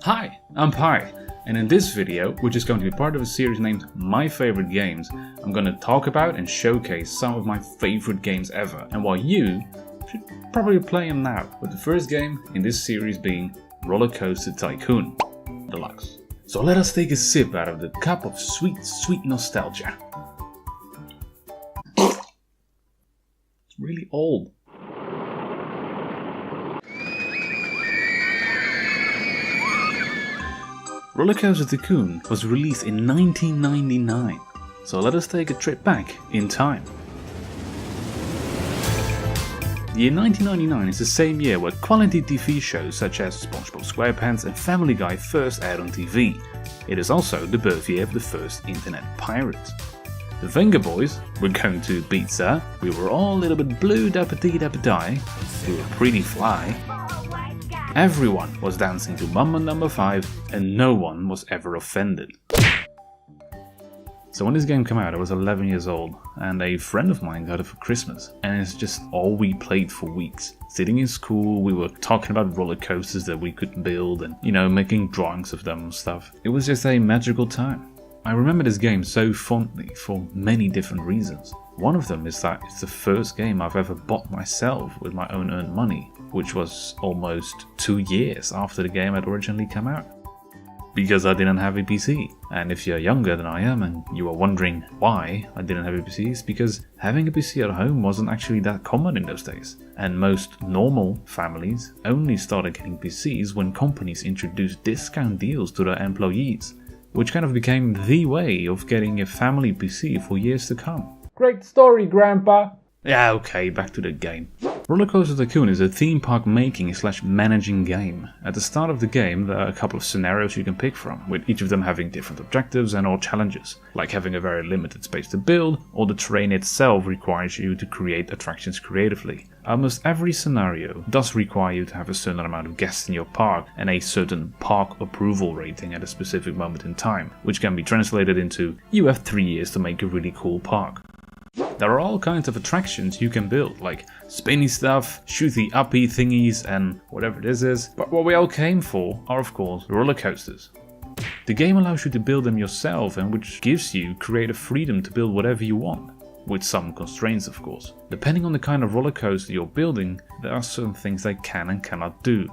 Hi, I'm Pi, and in this video, which is going to be part of a series named My Favorite Games, I'm going to talk about and showcase some of my favorite games ever, and why you should probably play them now, with the first game in this series being RollerCoaster Tycoon Deluxe. So let us take a sip out of the cup of sweet, sweet nostalgia. It's really old. RollerCoaster Tycoon was released in 1999, so let us take a trip back in time. The year 1999 is the same year where quality TV shows such as SpongeBob SquarePants and Family Guy first aired on TV. It is also the birth year of the first internet pirates. The Venga Boys were going to pizza, we were all a little bit blue dappity, we were pretty fly. Everyone was dancing to Mamma No. 5 and no one was ever offended. So when this game came out I was 11 years old and a friend of mine got it for Christmas, and it's just all we played for weeks. Sitting in school we were talking about roller coasters that we could build and, making drawings of them and stuff. It was just a magical time. I remember this game so fondly for many different reasons. One of them is that it's the first game I've ever bought myself with my own earned money, which was almost 2 years after the game had originally come out. Because I didn't have a PC. And if you're younger than I am and you are wondering why I didn't have a PC, it's because having a PC at home wasn't actually that common in those days. And most normal families only started getting PCs when companies introduced discount deals to their employees, which kind of became the way of getting a family PC for years to come. Great story, Grandpa! Yeah, okay, back to the game. RollerCoaster Tycoon is a theme park making / managing game. At the start of the game there are a couple of scenarios you can pick from, with each of them having different objectives and or challenges, like having a very limited space to build, or the terrain itself requires you to create attractions creatively. Almost every scenario does require you to have a certain amount of guests in your park and a certain park approval rating at a specific moment in time, which can be translated into you have 3 years to make a really cool park. There are all kinds of attractions you can build, like spinny stuff, shooty uppy thingies and whatever this is, but what we all came for are of course roller coasters. The game allows you to build them yourself, and which gives you creative freedom to build whatever you want, with some constraints of course. Depending on the kind of roller coaster you're building, there are certain things they can and cannot do.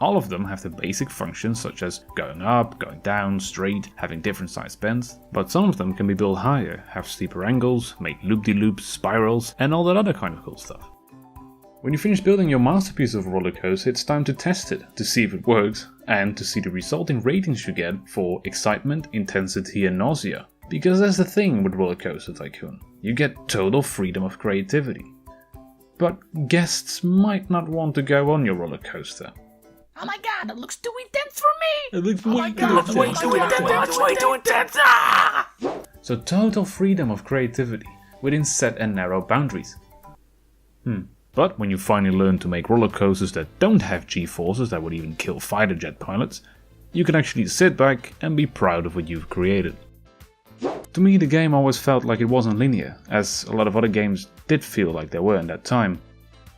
All of them have the basic functions such as going up, going down, straight, having different size bends, but some of them can be built higher, have steeper angles, make loop-de-loops, spirals, and all that other kind of cool stuff. When you finish building your masterpiece of a roller coaster, it's time to test it, to see if it works, and to see the resulting ratings you get for excitement, intensity, and nausea. Because that's the thing with RollerCoaster Tycoon, you get total freedom of creativity. But guests might not want to go on your roller coaster. Oh my god, that looks too intense for me! It looks way too intense! So total freedom of creativity within set and narrow boundaries. But when you finally learn to make roller coasters that don't have G-forces that would even kill fighter jet pilots, you can actually sit back and be proud of what you've created. To me, the game always felt like it wasn't linear, as a lot of other games did feel like they were in that time.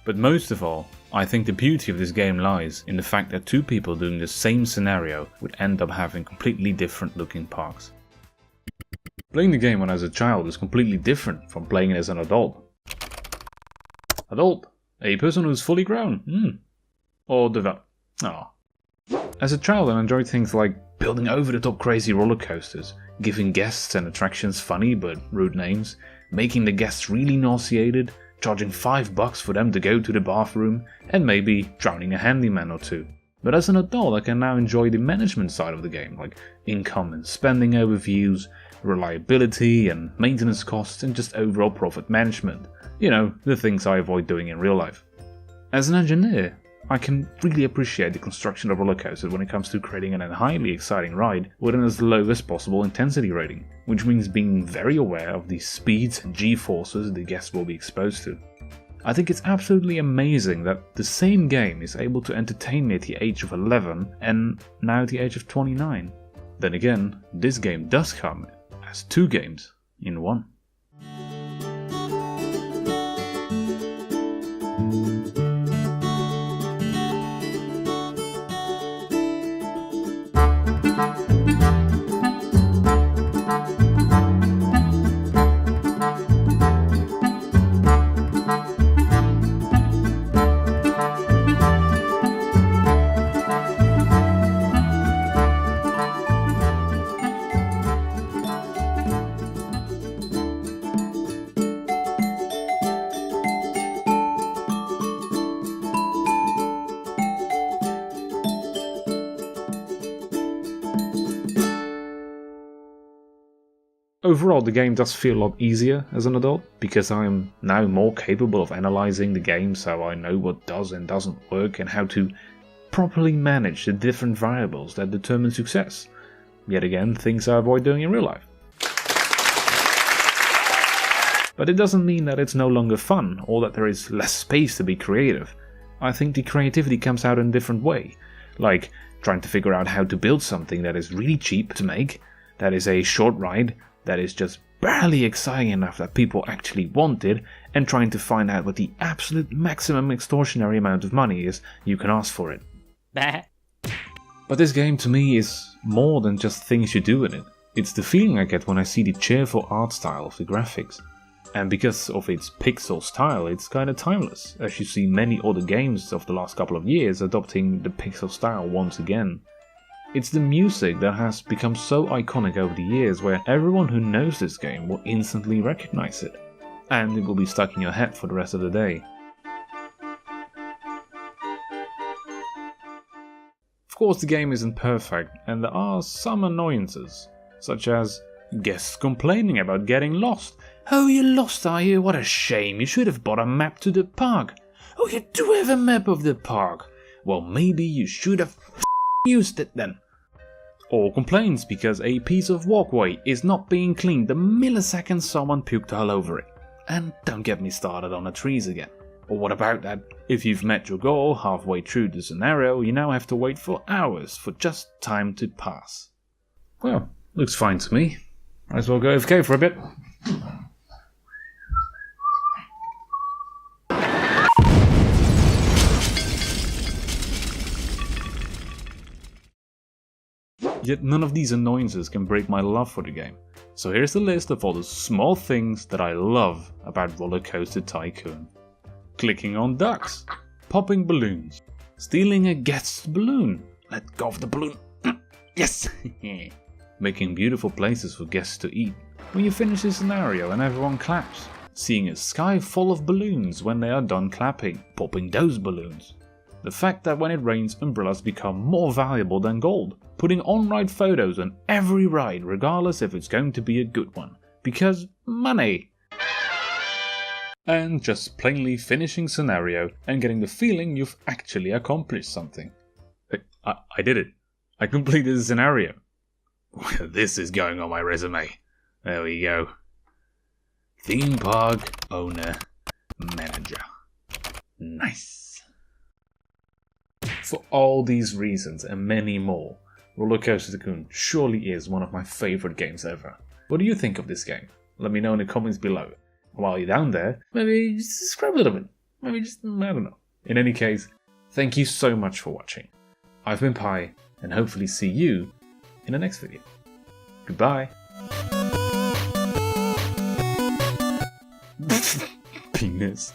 But most of all, I think the beauty of this game lies in the fact that two people doing the same scenario would end up having completely different looking parks. Playing the game when I was a child is completely different from playing it as an adult. Adult, a person who's fully grown, or developed. As a child I enjoyed things like building over the top crazy roller coasters, giving guests and attractions funny but rude names, making the guests really nauseated, charging $5 for them to go to the bathroom, and maybe drowning a handyman or two. But as an adult I can now enjoy the management side of the game, like income and spending overviews, reliability and maintenance costs, and just overall profit management. The things I avoid doing in real life. As an engineer, I can really appreciate the construction of roller coasters when it comes to creating a highly exciting ride within as low as possible intensity rating, which means being very aware of the speeds and G-forces the guests will be exposed to. I think it's absolutely amazing that the same game is able to entertain me at the age of 11 and now at the age of 29. Then again, this game does come as 2 games in one. Overall, the game does feel a lot easier as an adult, because I am now more capable of analyzing the game, so I know what does and doesn't work and how to properly manage the different variables that determine success. Yet again, things I avoid doing in real life. But it doesn't mean that it's no longer fun, or that there is less space to be creative. I think the creativity comes out in a different way, like trying to figure out how to build something that is really cheap to make, that is a short ride, that is just barely exciting enough that people actually want it, and trying to find out what the absolute maximum extortionary amount of money is you can ask for it. But this game to me is more than just things you do in it. It's the feeling I get when I see the cheerful art style of the graphics. And because of its pixel style, it's kinda timeless, as you see many other games of the last couple of years adopting the pixel style once again. It's the music that has become so iconic over the years, where everyone who knows this game will instantly recognize it, and it will be stuck in your head for the rest of the day. Of course, the game isn't perfect, and there are some annoyances, such as guests complaining about getting lost. "Oh, you're lost, are you? What a shame, you should have bought a map to the park." "Oh, you do have a map of the park. Well, maybe you should have used it then." Or complaints because a piece of walkway is not being cleaned the millisecond someone puked all over it. And don't get me started on the trees again. Or what about that? If you've met your goal halfway through the scenario, you now have to wait for hours for just time to pass. Well, looks fine to me. Might as well go AFK for a bit. Yet none of these annoyances can break my love for the game. So here's the list of all the small things that I love about RollerCoaster Tycoon. Clicking on ducks, popping balloons, stealing a guest's balloon, let go of the balloon, yes! Making beautiful places for guests to eat, when you finish the scenario and everyone claps, seeing a sky full of balloons when they are done clapping, popping those balloons. The fact that when it rains, umbrellas become more valuable than gold, putting on-ride photos on every ride regardless if it's going to be a good one, because money. And just plainly finishing scenario and getting the feeling you've actually accomplished something. I did it. I completed the scenario. This is going on my resume. There we go. Theme park owner manager. Nice. For all these reasons and many more, RollerCoaster Tycoon surely is one of my favorite games ever. What do you think of this game? Let me know in the comments below. While you're down there, maybe just subscribe a little bit. Maybe just, I don't know. In any case, thank you so much for watching. I've been Pi, and hopefully see you in the next video. Goodbye. Penis.